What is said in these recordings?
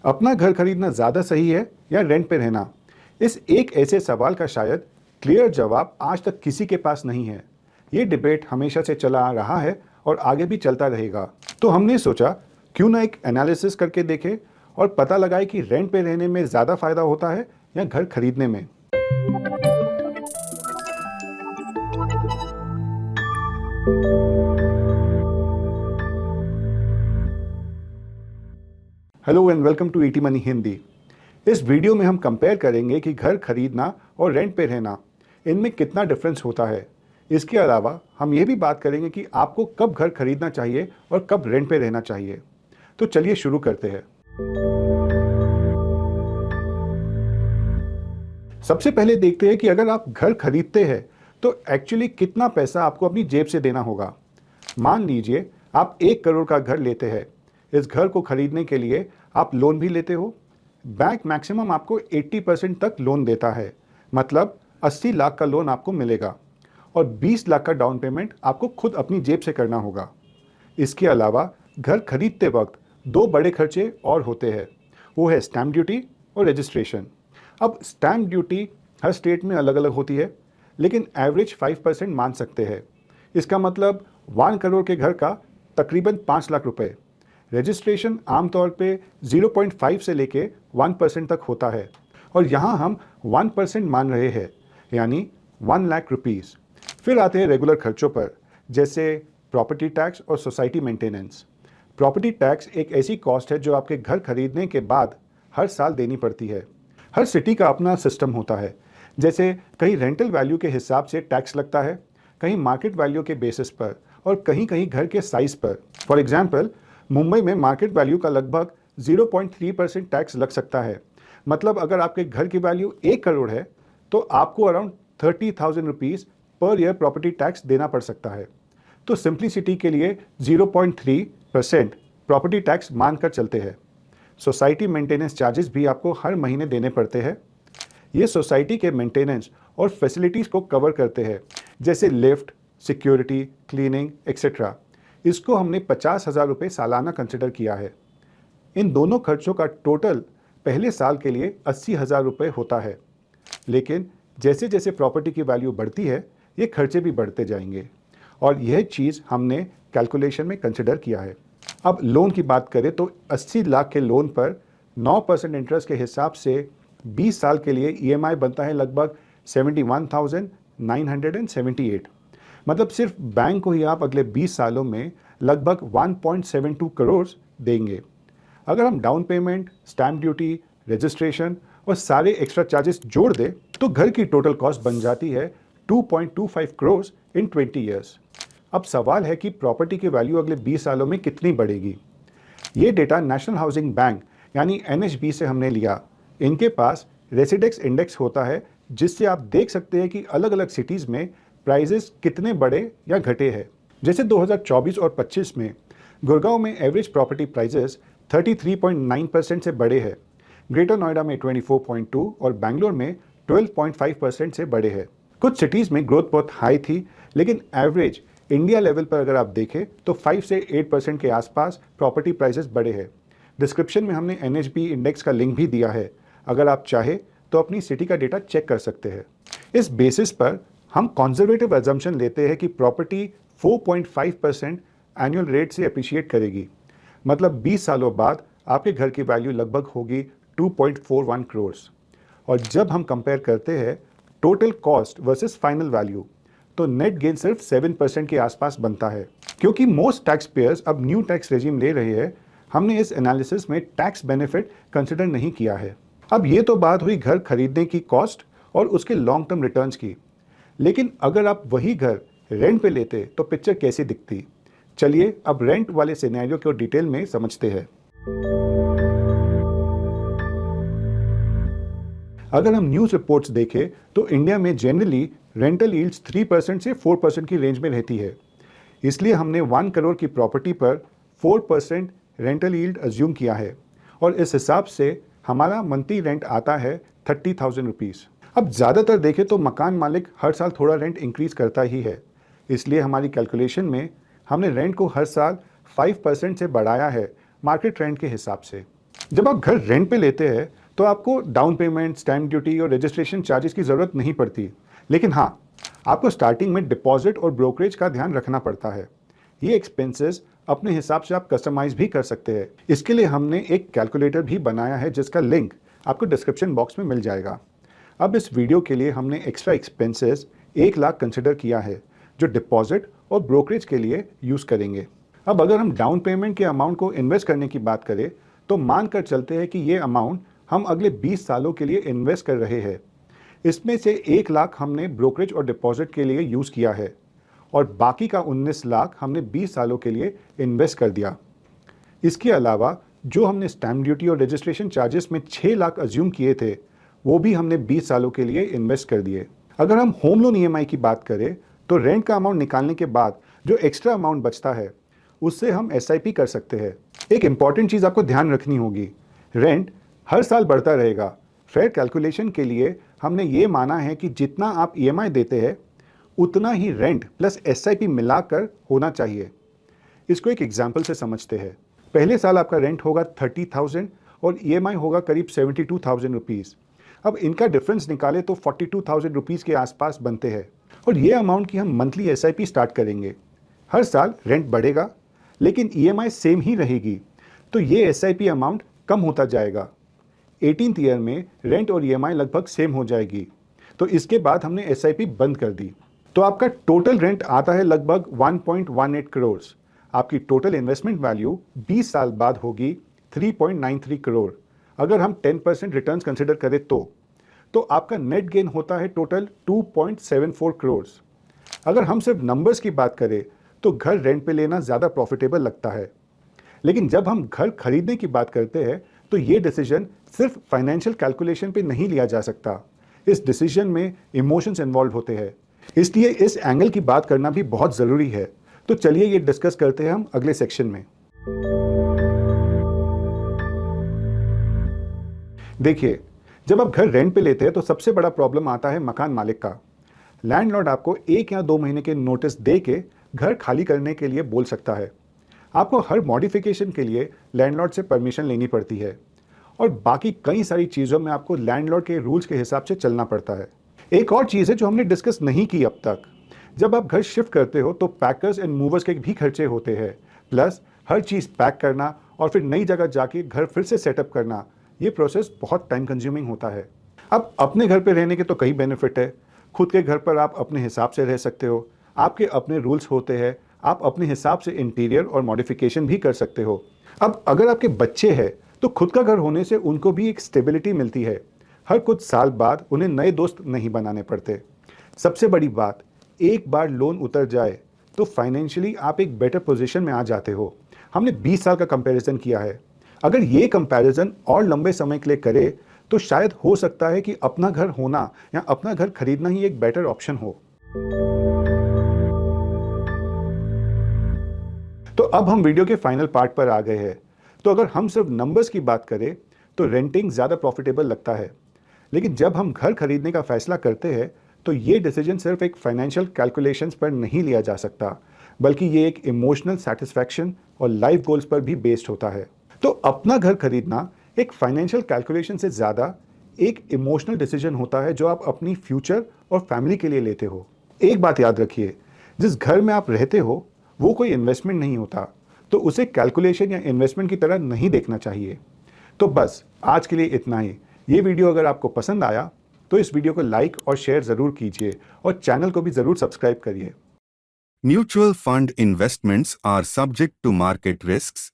अपना घर खरीदना ज़्यादा सही है या रेंट पे रहना? इस एक ऐसे सवाल का शायद क्लियर जवाब आज तक किसी के पास नहीं है। ये डिबेट हमेशा से चला आ रहा है और आगे भी चलता रहेगा। तो हमने सोचा क्यों ना एक एनालिसिस करके देखें और पता लगाए कि रेंट पे रहने में ज़्यादा फायदा होता है या घर खरीदने में। Hello and welcome to ET money Hindi. इस वीडियो में हम कंपेयर करेंगे कि घर खरीदना और रेंट पे रहना इनमें कितना डिफरेंस होता है। इसके अलावा हम ये भी बात करेंगे कि आपको कब घर खरीदना चाहिए और कब रेंट पे रहना चाहिए। तो चलिए शुरू करते हैं। सबसे पहले देखते हैं कि अगर आप घर खरीदते हैं तो एक्चुअली कितना पैसा आपको अपनी जेब से देना होगा। मान लीजिए आप 1 करोड़ का घर लेते हैं। इस घर को खरीदने के लिए आप लोन भी लेते हो। बैंक मैक्सिमम आपको 80% तक लोन देता है, मतलब 80 लाख का लोन आपको मिलेगा और 20 लाख का डाउन पेमेंट आपको खुद अपनी जेब से करना होगा। इसके अलावा घर खरीदते वक्त 2 बड़े खर्चे और होते हैं, वो है स्टैम्प ड्यूटी और रजिस्ट्रेशन। अब स्टैम्प ड्यूटी हर स्टेट में अलग अलग होती है, लेकिन एवरेज 5% मान सकते हैं। इसका मतलब 1 करोड़ के घर का तकरीबन 5 लाख रुपए। रजिस्ट्रेशन आमतौर पे 0.5 से लेके 1% तक होता है और यहाँ हम 1% मान रहे हैं, यानी 1 लाख रुपीज़। फिर आते हैं रेगुलर खर्चों पर, जैसे प्रॉपर्टी टैक्स और सोसाइटी मेंटेनेंस। प्रॉपर्टी टैक्स एक ऐसी कॉस्ट है जो आपके घर खरीदने के बाद हर साल देनी पड़ती है। हर सिटी का अपना सिस्टम होता है, जैसे कहीं रेंटल वैल्यू के हिसाब से टैक्स लगता है, कहीं मार्केट वैल्यू के बेसिस पर और कहीं कहीं घर के साइज पर। फॉर एग्जाम्पल, मुंबई में मार्केट वैल्यू का लगभग 0.3% टैक्स लग सकता है। मतलब अगर आपके घर की वैल्यू 1 करोड़ है तो आपको around 30,000 rupees per year property tax देना पड़ सकता है। तो सिंप्लिसिटी के लिए 0.3% प्रॉपर्टी टैक्स मानकर चलते हैं। सोसाइटी मेंटेनेंस चार्जेस भी आपको हर महीने देने पड़ते हैं। ये सोसाइटी के मेंटेनेंस और फैसिलिटीज़ को कवर करते हैं, जैसे लिफ्ट, सिक्योरिटी, क्लीनिंग एक्सेट्रा। इसको हमने 50,000 रुपये सालाना कंसिडर किया है। इन दोनों खर्चों का टोटल पहले साल के लिए 80,000 रुपये होता है, लेकिन जैसे जैसे प्रॉपर्टी की वैल्यू बढ़ती है ये खर्चे भी बढ़ते जाएंगे और यह चीज़ हमने कैलकुलेशन में कंसिडर किया है। अब लोन की बात करें तो 80 लाख के लोन पर 9% इंटरेस्ट के हिसाब से 20 साल के लिए ईएमआई बनता है लगभग 71,978। मतलब सिर्फ बैंक को ही आप अगले 20 सालों में लगभग 1.72 करोड़ देंगे। अगर हम down payment, stamp duty, registration और सारे एक्स्ट्रा चार्जेस जोड़ दें तो घर की टोटल कॉस्ट बन जाती है 2.25 करोड़ इन 20 ईयर्स। अब सवाल है कि प्रॉपर्टी की वैल्यू अगले 20 सालों में कितनी बढ़ेगी। ये डेटा नेशनल हाउसिंग बैंक यानी एनएचबी से हमने लिया। इनके पास रेसिडेक्स इंडेक्स होता है, जिससे आप देख सकते हैं कि अलग अलग सिटीज़ में प्राइजेस कितने बढ़े या घटे हैं। जैसे 2024 और 25 में गुड़गांव में एवरेज प्रॉपर्टी प्राइजेस 33.9% से बढ़े हैं, ग्रेटर नोएडा में 24.2 और बेंगलोर में 12.5% से बढ़े हैं। कुछ सिटीज़ में ग्रोथ बहुत हाई थी, लेकिन एवरेज इंडिया लेवल पर अगर आप देखें तो 5 से 8% के आसपास प्रॉपर्टी प्राइसेस बढ़े हैं। डिस्क्रिप्शन में हमने एनएचबी इंडेक्स का लिंक भी दिया है, अगर आप चाहे तो अपनी सिटी का डेटा चेक कर सकते हैं। इस बेसिस पर हम कॉन्जर्वेटिव अजम्पशन लेते हैं कि प्रॉपर्टी 4.5% एनुअल रेट से अप्रिशिएट करेगी। मतलब 20 सालों बाद आपके घर की वैल्यू लगभग होगी 2.41 करोड़। और जब हम कंपेयर करते हैं total cost versus final value तो नेट गेन सिर्फ 7% के आसपास बनता है। क्योंकि मोस्ट टैक्स पेयर्स अब न्यू टैक्स रेजिम ले रहे हैं, हमने इस एनालिसिस में टैक्स बेनिफिट कंसिडर नहीं किया है। अब ये तो बात हुई घर खरीदने की कॉस्ट और उसके लॉन्ग टर्म रिटर्न्स की, लेकिन अगर आप वही घर रेंट पे लेते तो पिक्चर कैसी दिखती। चलिए अब रेंट वाले सिनेरियो को डिटेल में समझते हैं। अगर हम न्यूज़ रिपोर्ट्स देखें तो इंडिया में जनरली रेंटल यील्ड्स 3% से 4% की रेंज में रहती है। इसलिए हमने 1 करोड़ की प्रॉपर्टी पर 4% रेंटल यील्ड अज्यूम किया है और इस हिसाब से हमारा मंथली रेंट आता है 30,000 रुपीज़। अब ज़्यादातर देखें तो मकान मालिक हर साल थोड़ा रेंट इंक्रीज़ करता ही है, इसलिए हमारी कैलकुलेशन में हमने रेंट को हर साल 5% से बढ़ाया है मार्केट रेंट के हिसाब से। जब आप घर रेंट पे लेते हैं तो आपको डाउन पेमेंट, स्टैम्प ड्यूटी और रजिस्ट्रेशन चार्जेस की ज़रूरत नहीं पड़ती। लेकिन हाँ, आपको स्टार्टिंग में डिपॉजिट और ब्रोकरेज का ध्यान रखना पड़ता है। ये एक्सपेंसेस अपने हिसाब से आप कस्टमाइज भी कर सकते हैं। इसके लिए हमने एक कैलकुलेटर भी बनाया है जिसका लिंक आपको डिस्क्रिप्शन बॉक्स में मिल जाएगा। अब इस वीडियो के लिए हमने एक्स्ट्रा एक्सपेंसेस 1 लाख कंसिडर किया है जो डिपॉजिट और ब्रोकरेज के लिए यूज़ करेंगे। अब अगर हम डाउन पेमेंट के अमाउंट को इन्वेस्ट करने की बात करें तो मान कर चलते हैं कि ये अमाउंट हम अगले 20 सालों के लिए इन्वेस्ट कर रहे हैं। इसमें से 1 लाख हमने ब्रोकरेज और डिपॉजिट के लिए यूज़ किया है और बाकी का 19 लाख हमने 20 सालों के लिए इन्वेस्ट कर दिया। इसके अलावा जो हमने स्टैम्प ड्यूटी और रजिस्ट्रेशन चार्जेस में 6 लाख अज्यूम किए थे वो भी हमने 20 सालों के लिए इन्वेस्ट कर दिए। अगर हम होम लोन ईएमआई की बात करें तो रेंट का अमाउंट निकालने के बाद जो एक्स्ट्रा अमाउंट बचता है उससे हम एसआईपी कर सकते हैं। एक इंपॉर्टेंट चीज़ आपको ध्यान रखनी होगी, रेंट हर साल बढ़ता रहेगा। फेयर कैलकुलेशन के लिए हमने ये माना है कि जितना आप ईएमआई देते हैं उतना ही रेंट प्लस एसआईपी मिलाकर होना चाहिए। इसको एक एग्जाम्पल से समझते हैं। पहले साल आपका रेंट होगा 30,000 और ईएमआई होगा करीब 72,000 रुपीज़। अब इनका डिफरेंस निकाले तो 42,000 रुपीज़ के आसपास बनते हैं और ये अमाउंट की हम मंथली एसआईपी स्टार्ट करेंगे। हर साल रेंट बढ़ेगा लेकिन ईएमआई सेम ही रहेगी, तो ये एसआईपी अमाउंट कम होता जाएगा। 18th ईयर में रेंट और ईएमआई लगभग सेम हो जाएगी, तो इसके बाद हमने एसआईपी बंद कर दी। तो आपका टोटल रेंट आता है लगभग 1.18 करोड़। आपकी टोटल इन्वेस्टमेंट वैल्यू 20 साल बाद होगी 3.93 करोड़। अगर हम 10% रिटर्न्स कंसिडर करें तो आपका नेट गेन होता है टोटल 2.74 करोड़। अगर हम सिर्फ नंबर्स की बात करें तो घर रेंट पे लेना ज़्यादा प्रॉफिटेबल लगता है, लेकिन जब हम घर खरीदने की बात करते हैं तो ये डिसीजन सिर्फ फाइनेंशियल कैलकुलेशन पे नहीं लिया जा सकता। इस डिसीजन में इमोशंस इन्वॉल्व होते हैं, इसलिए इस एंगल की बात करना भी बहुत ज़रूरी है। तो चलिए ये डिस्कस करते हैं हम अगले सेक्शन में। देखिए, जब आप घर रेंट पे लेते हैं तो सबसे बड़ा प्रॉब्लम आता है मकान मालिक का। लैंडलॉर्ड आपको 1 या 2 महीने के नोटिस दे के घर खाली करने के लिए बोल सकता है। आपको हर मॉडिफिकेशन के लिए लैंडलॉर्ड से परमिशन लेनी पड़ती है और बाकी कई सारी चीज़ों में आपको लैंडलॉर्ड के रूल्स के हिसाब से चलना पड़ता है। एक और चीज़ है जो हमने डिस्कस नहीं की अब तक, जब आप घर शिफ्ट करते हो तो पैकर्स एंड मूवर्स के भी खर्चे होते हैं, प्लस हर चीज़ पैक करना और फिर नई जगह जाके घर फिर से सेटअप करना, ये प्रोसेस बहुत टाइम कंज्यूमिंग होता है। अब अपने घर पे रहने के तो कई बेनिफिट है। खुद के घर पर आप अपने हिसाब से रह सकते हो, आपके अपने रूल्स होते हैं, आप अपने हिसाब से इंटीरियर और मॉडिफिकेशन भी कर सकते हो। अब अगर आपके बच्चे हैं तो खुद का घर होने से उनको भी एक स्टेबिलिटी मिलती है। हर कुछ साल बाद उन्हें नए दोस्त नहीं बनाने पड़ते। सबसे बड़ी बात, एक बार लोन उतर जाए तो फाइनेंशियली आप एक बेटर पोजीशन में आ जाते हो। हमने 20 साल का कंपैरिजन किया है। अगर ये कंपैरिजन और लंबे समय के लिए करे तो शायद हो सकता है कि अपना घर होना या अपना घर खरीदना ही एक बेटर ऑप्शन हो। तो अब हम वीडियो के फाइनल पार्ट पर आ गए हैं। तो अगर हम सिर्फ नंबर्स की बात करें तो रेंटिंग ज़्यादा प्रॉफिटेबल लगता है, लेकिन जब हम घर खरीदने का फैसला करते हैं तो ये डिसीजन सिर्फ एक फाइनेंशियल कैलकुलेशंस पर नहीं लिया जा सकता, बल्कि ये एक इमोशनल सेटिस्फैक्शन और लाइफ गोल्स पर भी बेस्ड होता है। तो अपना घर खरीदना एक फाइनेंशियल कैलकुलेशन से ज़्यादा एक इमोशनल डिसीजन होता है जो आप अपनी फ्यूचर और फैमिली के लिए लेते हो। एक बात याद रखिए, जिस घर में आप रहते हो वो कोई इन्वेस्टमेंट नहीं होता, तो उसे कैलकुलेशन या इन्वेस्टमेंट की तरह नहीं देखना चाहिए। तो बस आज के लिए इतना ही। ये वीडियो अगर आपको पसंद आया तो इस वीडियो को लाइक और शेयर ज़रूर कीजिए और चैनल को भी ज़रूर सब्सक्राइब करिए। Mutual fund investments are subject to market risks.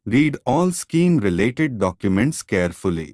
Read all scheme-related documents carefully.